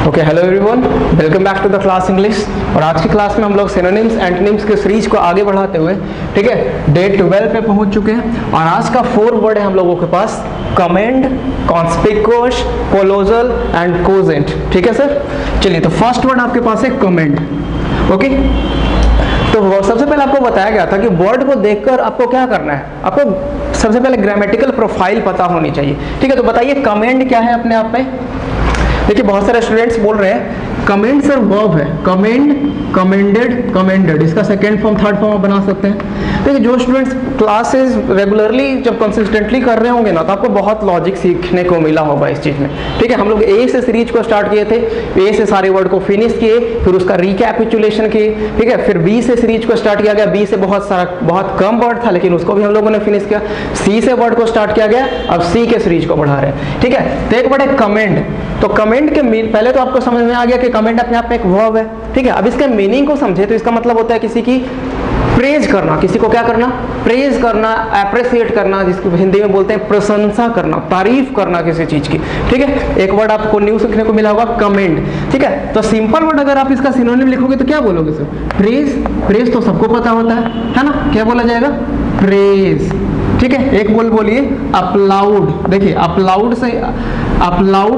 Okay, hello everyone, welcome back to the class English. और आज की क्लास में हम लोग सिनोनिम्स एंटोनिम्स के सीरीज को आगे बढ़ाते हुए, ठीक है, डे 12 पे पहुंच चुके हैं। और आज का 4 वर्ड है हम लोगों के पास, commend, conspicuous, colossal and cogent. ठीक है सर, चलिए तो फर्स्ट वर्ड आपके पास है कमेंड। ओके, तो सबसे पहले आपको बताया गया था कि वर्ड को देखकर आपको क्या करना है, आपको सबसे पहले ग्रामेटिकल प्रोफाइल पता होनी चाहिए। ठीक है, तो बताइए कमेंड क्या है अपने आप में। देखिए बहुत सारे स्टूडेंट्स बोल रहे हैं कमेंड सर वर्ब है, कमेंड, कमेंडेड, कमेंडेड, इसका सेकंड फॉर्म थर्ड फॉर्म आप बना सकते हैं। देखिए जो स्टूडेंट्स क्लासेस रेगुलरली जब कंसिस्टेंटली कर रहे होंगे ना, तो आपको बहुत लॉजिक सीखने को मिला होगा इस चीज़ में। ठीक है, हम लोग ए से सीरीज को स्टार्ट किए थे, ए से सारे वर्ड को फिनिश किए, फिर उसका रिकैपिचुलेशन किए। ठीक है, फिर बी से सीरीज को स्टार्ट किया गया, बी से बहुत कम वर्ड था लेकिन उसको भी हम लोगों ने फिनिश किया। सी से वर्ड को स्टार्ट किया गया, अब सी के सीरीज को बढ़ा रहे हैं। ठीक है, तो एक वर्ड है कमेंड। तो कमेंट के पहले तो आपको समझ में आ गया कि कमेंट अपने आप में एक वर्ब है। ठीक है, अब इसके मीनिंग को समझे तो इसका मतलब होता है किसी की प्रेज करना, किसी को क्या करना, प्रेज करना, अप्रिशिएट करना, जिसको हिंदी में बोलते हैं प्रशंसा करना, तारीफ करना किसी चीज की। ठीक है, एक वर्ड आपको न्यू सीखने को मिला होगा, कमेंड। ठीक है, तो सिंपल वर्ड अगर आप इसका सिनोनिम लिखोगे तो क्या बोलोगे सर? प्रेज। प्रेज तो सबको पता होता है ना, क्या बोला जाएगा? प्रेज। ठीक है, एक बोलिए अपलाउड। देखिए अपलाउड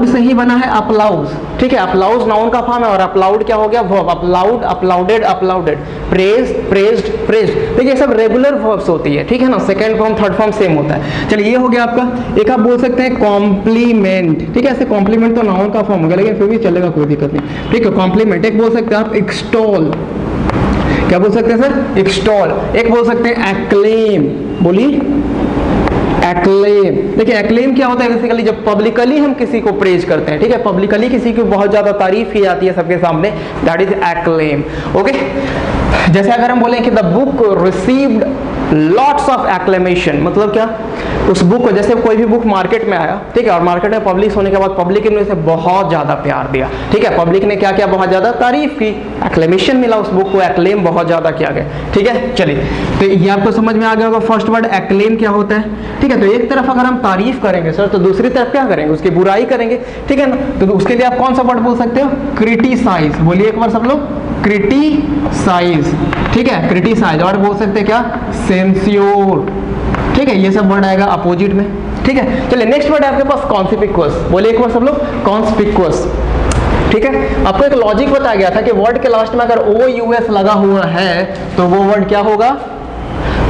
से ही बना है अपलाउज। ठीक है, अपलाउज नाउन का फॉर्म है और अपलाउड क्या हो गया? Verb. Applaud, applauded, applauded, praise, praised, praised. देखिए सब रेगुलर वर्ब्स होती है। ठीक है ना, second form third form same होता है। चलिए ये हो गया आपका। एक आप बोल सकते हैं कॉम्प्लीमेंट। ठीक है, ऐसे कॉम्प्लीमेंट तो नाउन का फॉर्म हो गया लेकिन फिर भी चलेगा, कोई दिक्कत नहीं। ठीक है, कॉम्प्लीमेंट। एक बोल सकते हैं आप एक्सटॉल। क्या बोल सकते हैं सर? एक्सटॉल। एक बोल सकते हैं एक्लेम। बोलिए एक्लेम। देखिए एक्लेम क्या होता है? बेसिकली जब पब्लिकली हम किसी को प्रेज करते हैं। ठीक है, पब्लिकली किसी की बहुत ज्यादा तारीफ की जाती है सबके सामने, दैट इज एक्लेम। ओके, जैसे अगर हम बोलें कि the book received lots of acclamation, मतलब क्या? उस बुक को, जैसे कोई भी बुक मार्केट में आया, ठीक है, और मार्केट में पब्लिश होने के बाद पब्लिक ने उसे बहुत ज्यादा प्यार दिया। ठीक है, पब्लिक ने क्या किया? बहुत ज्यादा तारीफ की, एक्लेमेशन मिला उस बुक को, एक्लेम बहुत ज्यादा किया गया। ठीक है, चलिए तो ये आपको समझ में आ गया होगा फर्स्ट वर्ड एक्लेम क्या होता है। ठीक है, तो एक तरफ अगर हम तारीफ करेंगे सर, तो दूसरी तरफ क्या करेंगे? उसकी बुराई करेंगे। ठीक है ना, तो उसके लिए आप कौन सा वर्ड बोल सकते हो? क्रिटिसाइज। बोलिए एक बार सब लोग, क्रिटिसाइज। ठीक है, क्रिटिसाइज। और बोल सकते हैं क्या? सेंस्योर। ठीक है, ये सब वर्ड आएगा अपोजिट में। ठीक है, चलिए नेक्स्ट वर्ड है आपके पास कॉन्स्पिक्यूअस। बोलिए एक बार सब लोग, कॉन्स्पिक्यूअस। ठीक है, आपको एक लॉजिक बताया गया था कि वर्ड के लास्ट में अगर OUS लगा हुआ है तो वो वर्ड क्या होगा?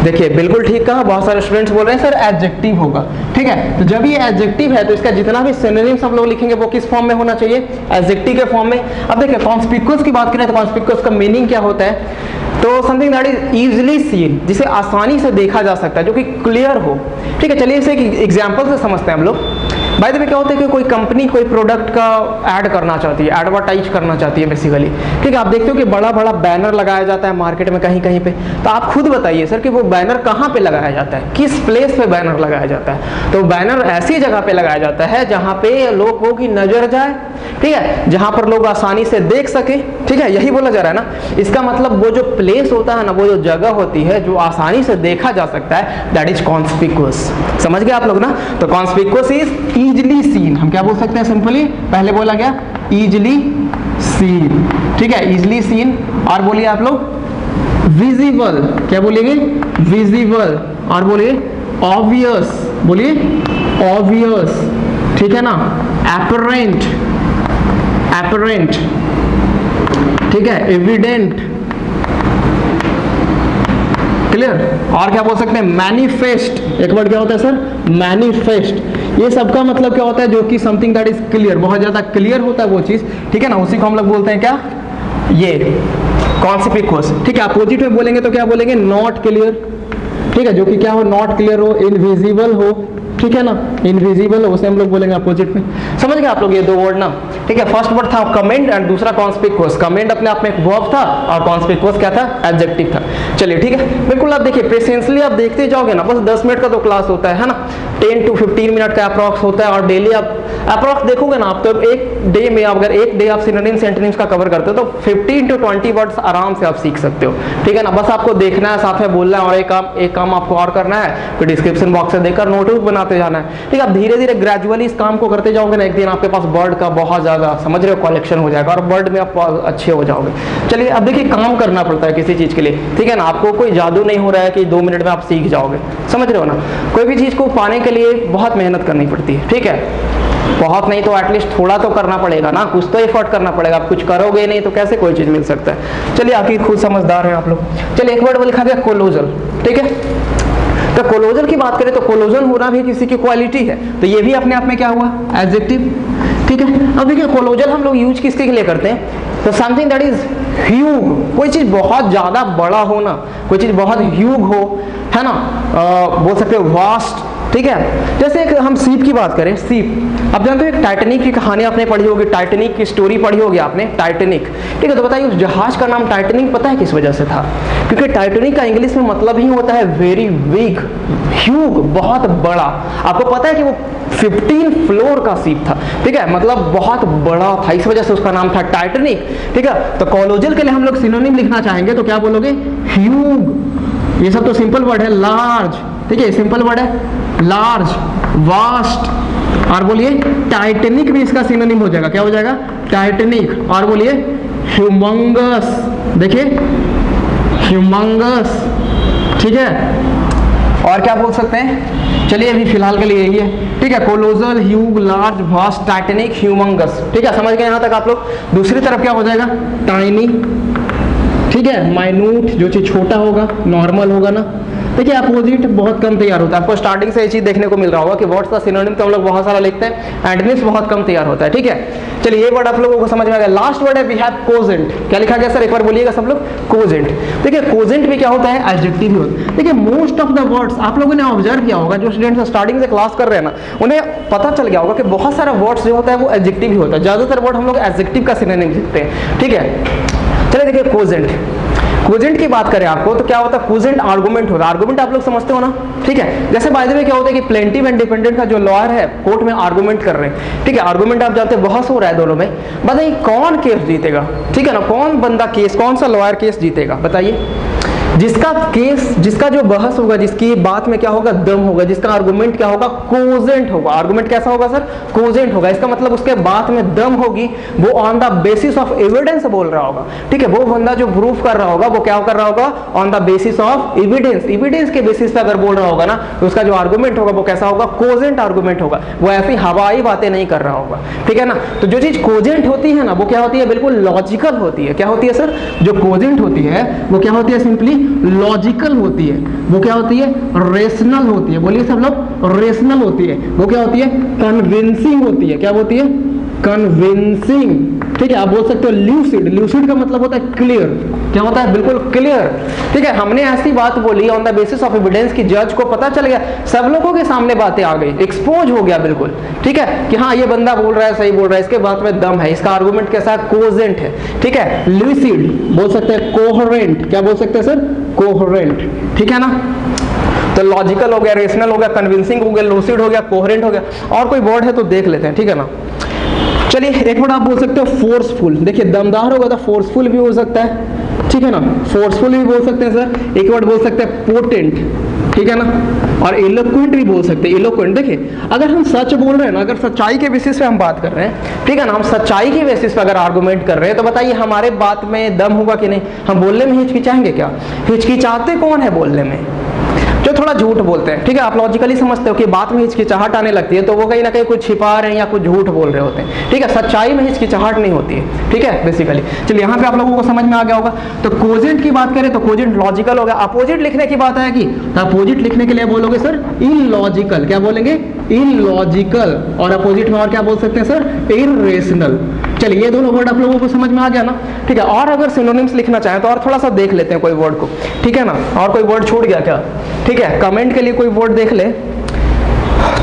देखिए बिल्कुल ठीक कहा, बहुत सारे स्टूडेंट्स बोल रहे हैं सर एडजेक्टिव होगा। ठीक है, तो जब ये एडजेक्टिव है तो इसका जितना भी सिनोनिम्स हम लोग लिखेंगे वो किस फॉर्म में होना चाहिए? एडजेक्टिव के फॉर्म में। अब देखिए कॉन्स्पिक्यूअस की बात करें तो कॉन्स्पिक्यूअस का मीनिंग क्या होता है? तो something that is easily seen, जिसे आसानी से देखा जा सकता है, जो कि क्लियर हो। ठीक है, चलिए इसे एक एग्जांपल से समझते हैं हम लोग। बाय द वे क्या होता है कि कोई कंपनी कोई प्रोडक्ट का ऐड करना चाहती है, एडवर्टाइज करना चाहती है बेसिकली। ठीक है, आप देखते हो कि बड़ा बड़ा बैनर लगाया जाता है मार्केट में कहीं कहीं पे। तो आप खुद बताइए सर कि वो बैनर कहाँ पे लगाया जाता है, किस प्लेस पे बैनर लगाया जाता है? तो बैनर ऐसी जगह पे लगाया जाता है जहाँ पे लोगों की नजर जाए। ठीक है, जहाँ पर लोग आसानी से देख सके। ठीक है, यही बोला जा रहा है ना। इसका मतलब वो जो प्लेस होता है ना, वो जो जगह होती है जो आसानी से देखा जा सकता है, दैट इज कॉन्स्पिक्यूअस। समझ गए आप लोग ना? तो कॉन्स्पिक्यूअस इज इजिली सीन। हम क्या बोल सकते हैं? सिंपली पहले बोला गया इजिली सीन। ठीक है, इजिली सीन। और बोलिए आप लोग विजिबल। क्या बोलिएगे? विजिबल। और बोलिए ऑब्वियस। बोलिए ऑब्वियस। ठीक है ना, एपरेंट, एपरेंट। ठीक है, एविडेंट। क्लियर? और क्या बोल सकते हैं? मैनिफेस्ट। एक वर्ड क्या होता है सर? मैनिफेस्ट। ये सबका मतलब क्या होता है? जो कि समथिंग दैट इज क्लियर, बहुत ज्यादा क्लियर होता है वो चीज। ठीक है ना, उसी को हम लोग बोलते हैं क्या? ये कॉन्स्पिक्यूअस। ठीक है, अपोजिट में बोलेंगे तो क्या बोलेंगे? Not clear. ठीक है, जो कि क्या हो? नॉट क्लियर हो, इनविजिबल हो। ठीक है ना, इनविजिबल हो, उसे हम लोग बोलेंगे अपोजिट में। समझ गए आप लोग ये दो वर्ड ना? ठीक है, फर्स्ट वर्ड था कमेंड एंड दूसरा कॉन्स्पिक्यूअस। कमेंड अपने आप में एक वर्ब था और कॉन्स्पिक्यूअस क्या था? एडजेक्टिव था। चलिए ठीक है, बिल्कुल आप देखिए पेशेंसली आप देखते जाओगे ना, बस 10 मिनट का तो क्लास होता है ना, 10 to 15 मिनट का अप्रॉक्स होता है। और डेली आप अप्रॉक्स देखोगे ना आप, तो एक डे में अगर एक डे आप सिनोनिम्स एंटोनिम्स का कवर करते हो तो 15 to 20 वर्ड्स आराम से आप सीख सकते हो। ठीक है ना, बस आपको देखना है, साथ में बोलना है, और एक काम आपको और करना है कि डिस्क्रिप्शन बॉक्स से देखकर नोटबुक बनाते बढ़ाते जाना है, ठीक है। आप धीरे धीरे ग्रेजुअली इस काम को करते जाओगे ना, एक दिन आपके पास वर्ड का बहुत ज़्यादा, समझ रहे हो, कलेक्शन हो जाएगा और वर्ड में आप अच्छे हो जाओगे। चलिए अब देखिए, काम करना पड़ता है किसी चीज़ के लिए, ठीक है ना। आपको कोई जादू नहीं हो रहा है कि 2 मिनट में आप सीख जाओगे, समझ रहे हो ना। कोई भी चीज़ को पाने के लिए बहुत मेहनत करनी पड़ती है, ठीक है। बहुत नहीं तो एटलीस्ट थोड़ा तो करना पड़ेगा ना, कुछ तो एफर्ट करना पड़ेगा। आप कुछ करोगे नहीं तो कैसे कोई चीज़ मिल सकता है। चलिए आखिर खुद समझदार हैं आप लोग। चलिए एक वर्ड लिखा गया कोलोजल, ठीक है। तो कोलोजल की बात करें तो कोलोजन होना भी किसी की क्वालिटी है, तो ये भी अपने आप में क्या हुआ, एडजेक्टिव, ठीक है। अब देखिए कोलोजल हम लोग यूज किसके लिए करते हैं, तो समथिंग दैट इज ह्यूग, कोई चीज़ बहुत ज़्यादा बड़ा हो ना, कोई चीज़ बहुत ह्यूग हो, है ना, बोल सकते हो वास्ट, ठीक है। जैसे एक हम सीप की बात करें, सीप, आप जानते हो एक टाइटैनिक की कहानी आपने पढ़ी होगी, टाइटैनिक की स्टोरी पढ़ी होगी आपने, टाइटैनिक, ठीक है। तो बताइए उस जहाज का नाम टाइटैनिक पता है किस वजह से था, क्योंकि टाइटैनिक का इंग्लिश में मतलब ही होता है वेरी बिग, ह्यूग, बहुत बड़ा। आपको पता है कि वो 15 फ्लोर का सीप था, ठीक है, मतलब बहुत बड़ा था, इस वजह से उसका नाम था टाइटैनिक, ठीक है। तो कोलोजल के लिए हम लोग सिनोनिम लिखना चाहेंगे तो क्या बोलोगे, ह्यूग, ये सब तो सिंपल वर्ड है, लार्ज, ठीक है, सिंपल वर्ड है, लार्ज, वास्ट, और बोलिए टाइटैनिक भी इसका सिनोनिम हो जाएगा, क्या हो जाएगा, टाइटैनिक, और बोलिए ह्यूमंगस, देखिए ह्यूमंगस, ठीक है। और क्या बोल सकते हैं, चलिए अभी फिलहाल के लिए यही है, ठीक है। Colossal, huge, large, vast, titanic, humongous, ठीक है। समझ गए यहाँ तक आप लोग। दूसरी तरफ क्या हो जाएगा, टाइनी, ठीक है, माइन्यूट, जो चीज छोटा होगा, नॉर्मल होगा ना। देखिए अपोजिट बहुत कम तैयार होता है, आपको स्टार्टिंग से ये चीज देखने को मिल रहा होगा कि वर्ड्स का सिनोनिम तो हम लोग बहुत सारा लिखते हैं, एंटोनिम्स बहुत कम तैयार होता है, ठीक है। चलिए ये वर्ड आप लोगों को समझ में आ गया। लास्ट वर्ड है वी हैव कोजेंट, क्या लिखा गया सर, एक बार बोलिएगा सब लोग, कोजेंट। देखिए कोजेंट भी क्या होता है, एडजेक्टिव भी होता है। देखिए मोस्ट ऑफ द वर्ड्स आप लोगों ने ऑब्जर्व किया होगा, जो स्टूडेंट्स स्टार्टिंग से क्लास कर रहे हैं ना, उन्हें पता चल गया होगा कि बहुत सारा वर्ड्स जो होता है वो एडजेक्टिव ही होता है, ज्यादातर वर्ड हम लोग एडजेक्टिव का सिनोनिम लिखते हैं, ठीक है। चलिए देखिए कोजेंट, कोजेंट की बात करें आपको तो क्या होता है, कोजेंट आर्गुमेंट होता है। आर्गुमेंट आप लोग समझते हो ना, ठीक है। जैसे बाय द वे क्या होता है कि प्लेंटिव एंड डिपेंडेंट का जो लॉयर है कोर्ट में आर्गुमेंट कर रहे हैं, ठीक है। आर्गुमेंट आप जानते हैं बहस हो रहा है दोनों में, बताइए कौन केस जीतेगा, ठीक है ना, कौन बंदा केस, कौन सा लॉयर केस जीतेगा, बताइए। जिसका केस, जिसका जो बहस होगा, जिसकी बात में क्या होगा, दम होगा, जिसका आर्गुमेंट क्या होगा, कोजेंट होगा। आर्गुमेंट कैसा होगा सर, कोजेंट होगा। इसका मतलब उसके बात में दम होगी, वो on the basis of evidence बोल रहा होगा, ठीक है। वो बंदा जो प्रूफ कर रहा होगा वो क्या कर रहा होगा, on the basis of evidence, evidence के बेसिस पे अगर बोल रहा होगा ना, तो उसका जो आर्गुमेंट होगा वो कैसा होगा, कोजेंट आर्गुमेंट होगा। वो ऐसी हवाई बातें नहीं कर रहा होगा, ठीक है ना। तो जो चीज कोजेंट होती है ना, वो क्या होती है, बिल्कुल लॉजिकल होती है। क्या होती है सर, जो कोजेंट होती है वो क्या होती है, सिंपली लॉजिकल होती है। वो क्या होती है, रेशनल होती है। बोलिए सब लोग, रेशनल होती है। वो क्या होती है, कन्विंसिंग होती है। क्या होती है, कन्विंसिंग, ठीक है। आप बोल सकते हो ल्यूसिड, ल्यूसिड का मतलब होता है क्लियर। क्या होता है, बिल्कुल क्लियर, ठीक है। हमने ऐसी बात बोली on the basis of evidence की जज को पता चल गया, सब लोगों के सामने बातें आ गई, एक्सपोज हो गया बिल्कुल, ठीक है, कि हाँ ये बंदा बोल रहा है, सही बोल रहा है, इसके बात में दम है, इसका आर्गुमेंट कैसा है, कोजेंट है, ठीक है। ल्यूसिड बोल सकते हैं, कोहेरेंट, क्या बोल सकते हैं सर, कोहेरेंट, ठीक है ना। तो लॉजिकल हो गया, रेशनल हो गया, कन्विंसिंग हो गया, लूसिड हो गया, कोहेरेंट हो गया। और कोई वर्ड है तो देख लेते हैं, ठीक है ना। चलिए एक वर्ड आप बोल सकते हो फोर्सफुल। देखिए दमदार होगा तो फोर्सफुल भी हो सकता है, ठीक है ना, फोर्सफुल भी बोल सकते हैं सर। एक वर्ड बोल सकते हैं पोटेंट, ठीक है ना, और इलोक्वेंट भी बोल सकते हैं, इलोक्वेंट। देखिए अगर हम सच बोल रहे हैं ना, अगर सच्चाई के बेसिस पे हम बात कर रहे हैं, ठीक है ना, हम सच्चाई के बेसिस पे अगर आर्गुमेंट कर रहे हैं, तो बताइए हमारे बात में दम होगा कि नहीं। हम बोलने में हिचकिचाएंगे क्या, हिचकिचाते कौन है बोलने में, जो थोड़ा झूठ बोलते हैं, ठीक है। आप लॉजिकली समझते हो कि बात में हिचकिचाहट आने लगती है तो वो कहीं ना कहीं कुछ छिपा रहे हैं या कुछ झूठ बोल रहे होते हैं, ठीक है। सच्चाई में हिचकिचाहट नहीं होती है, ठीक है, बेसिकली। चलिए यहाँ पे आप लोगों को समझ में आ गया होगा। तो कोजेंट की बात करें तो कोजेंट लॉजिकल हो गया। अपोजिट लिखने की बात है कि अपोजिट लिखने के लिए बोलोगे सर इलॉजिकल, क्या बोलेंगे, इलॉजिकल। और अपोजिट में और क्या बोल सकते हैं सर, इररेशनल। चलिए ये दोनों वर्ड आप लोगों को समझ में आ गया ना, ठीक है। और अगर सिनोनिम्स लिखना चाहें तो और थोड़ा सा देख लेते हैं कोई वर्ड को, ठीक है ना। और कोई वर्ड छूट गया क्या, ठीक है, कमेंट के लिए कोई वर्ड देख ले।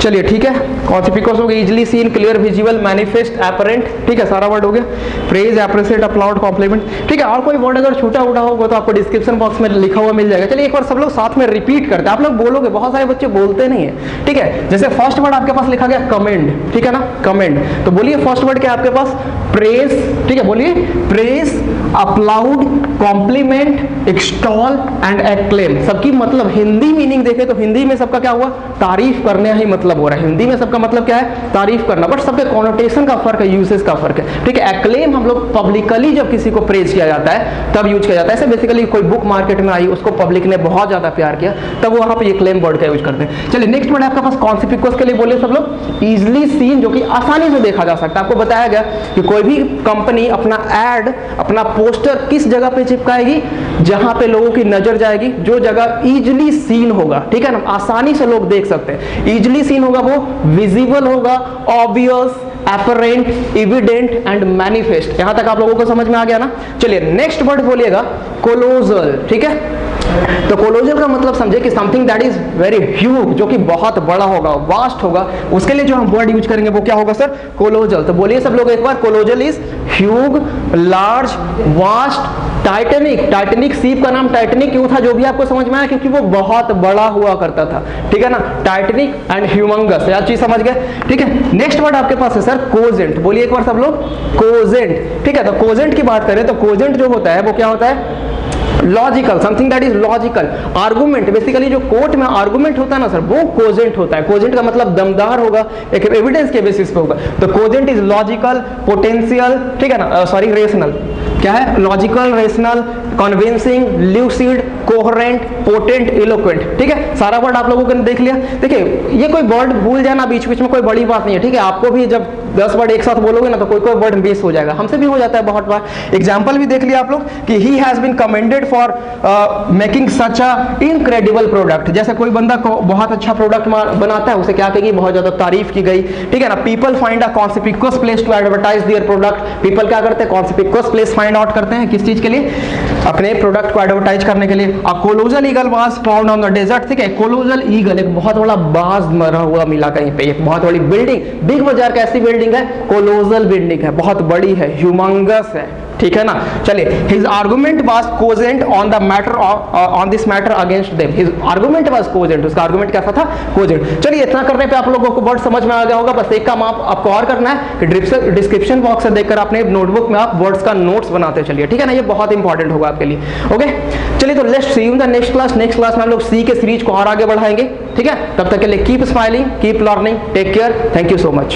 चलिए ठीक है, कॉन्सिक्वेंस हो गया, easily seen, clear, visible, manifest, apparent, ठीक है, सारा वर्ड हो गया। प्रेज, एप्रिशिएट, अपलाउड, कॉम्प्लीमेंट, ठीक है। और कोई वर्ड अगर छूटा उड़ा होगा तो आपको डिस्क्रिप्शन बॉक्स में लिखा हुआ मिल जाएगा। चलिए एक बार सब लोग साथ में रिपीट करते हैं, आप लोग बोलोगे, बहुत सारे बच्चे बोलते नहीं है, ठीक है। जैसे फर्स्ट वर्ड आपके पास लिखा गया कमेंड, ठीक है ना, कमेंड। तो बोलिए फर्स्ट वर्ड क्या है आपके पास, प्रेज, ठीक है, बोलिए praise, applaud, compliment, extol and acclaim. सबकी मतलब हिंदी मीनिंग देखे तो हिंदी में सबका क्या हुआ, तारीफ करना ही मतलब हो रहा है, हिंदी में सबका मतलब क्या है, तारीफ करना, बट सबके कॉनोटेशन का फर्क है, यूसेज का फर्क है, ठीक है। एक्लेम हम लोग पब्लिकली जब किसी को प्रेज किया जाता है तब यूज किया जाता है। ऐसे बेसिकली कोई बुक मार्केट में आई, उसको पब्लिक ने बहुत ज्यादा प्यार किया, तब वहां पे एक्लेम वर्ड का यूज करते हैं। चलिए नेक्स्ट वर्ड आपके पास कॉन्सिक्वेंस के लिए बोले सब लोग इजिली सीन, जो कि आसानी से देखा जा सकता है। आपको बताया गया कि कोई भी कंपनी अपना एड, अपना पोस्टर किस जगह पे चिपकाएगी, जहां पे लोगों की नजर जाएगी, जो जगह इजिली सीन होगा, ठीक है ना, आसानी से लोग देख सकते हैं। इजिली सीन होगा वो विजिबल होगा, obvious, apparent, evident and manifest. यहां तक आप लोगों को समझ में आ गया ना। चलिए नेक्स्ट वर्ड बोलिएगा कोलोजल, ठीक है। तो कोलोजल का मतलब समझे कि something that is very huge, जो कि बहुत बड़ा होगा, वास्ट होगा, उसके लिए जो हम वर्ड यूज करेंगे वो क्या होगा सर, कोलोजल। तो बोलिए सब लोग एक बार, colossal is huge, large, vast, titanic. Titanic ship का नाम टाइटैनिक क्यों था, जो भी आपको समझ में आया, क्योंकि वो बहुत बड़ा हुआ करता था, ठीक है ना। टाइटैनिक एंड ह्यूमंगस, यार चीज समझ गए, ठीक है। नेक्स्ट वर्ड आपके पास है सर कोजेंट। बोलिए एक बार सब लोग, कोजेंट, ठीक है। तो कोजेंट की बात करें तो कोजेंट जो होता है वो क्या होता है, logical, something that is logical. Argument, basically जो कोर्ट में आर्गुमेंट होता है ना सर, वो कोजेंट होता है। कोजेंट का मतलब दमदार होगा, एक एविडेंस के बेसिस पे होगा। तो कोजेंट इज लॉजिकल, पोटेंशियल, ठीक है ना, सॉरी रेशनल, क्या है, logical, rational, convincing, lucid, coherent, potent, eloquent, ठीक है। सारा वर्ड आप लोगों ने देख लिया। देखिए ये कोई वर्ड भूल जाना बीच बीच में कोई बड़ी बात नहीं है, ठीक है। आपको भी जब 10 वर्ड एक साथ बोलोगे ना तो कोई कोई वर्ड मिस हो जाएगा, हमसे भी हो जाता है बहुत बार। एग्जांपल भी देख लिया आप लोग कि ही has been commended for making such a incredible product. जैसे कोई बंदा को बहुत अच्छा प्रोडक्ट बनाता है, उसे क्या कहेगी, बहुत ज्यादा तारीफ की गई, ठीक है ना। People find a conspicuous place to advertise their product. People क्या करते हैं, कॉन्स्पिक्युअस प्लेस फाइंड आउट करते हैं, किस चीज के लिए, अपने प्रोडक्ट को एडवर्टाइज करने के लिए। A colossal eagle was found on the desert, ठीक है। कोलोजल ईगल एक बहुत बड़ा बाज मरा हुआ मिला कहीं पे, एक बहुत बड़ी बिल्डिंग, बिग बाजार कैसी बिल्डिंग है, कोलोजल बिल्डिंग है, बहुत बड़ी है, ह्यूमंगस है, ठीक है ना। चलिए his argument was cogent on the matter on this matter against them. His argument was cogent, उसका आर्गुमेंट कैसा था, कोजेंट। चलिए इतना करने पे आप लोगों को वर्ड समझ में आ गया होगा। बस एक काम आपको और करना है कि डिस्क्रिप्शन बॉक्स से देखकर अपने नोटबुक में आप वर्ड्स का नोट्स बनाते चलिए, ठीक है ना, ये बहुत इंपॉर्टेंट होगा आपके लिए। ओके चलिए, तो let's see you in the next class. Next class में हम लोग सी के सीरीज को और आगे बढ़ाएंगे, ठीक है। तब तक के लिए keep smiling, keep learning, take care, thank you so much.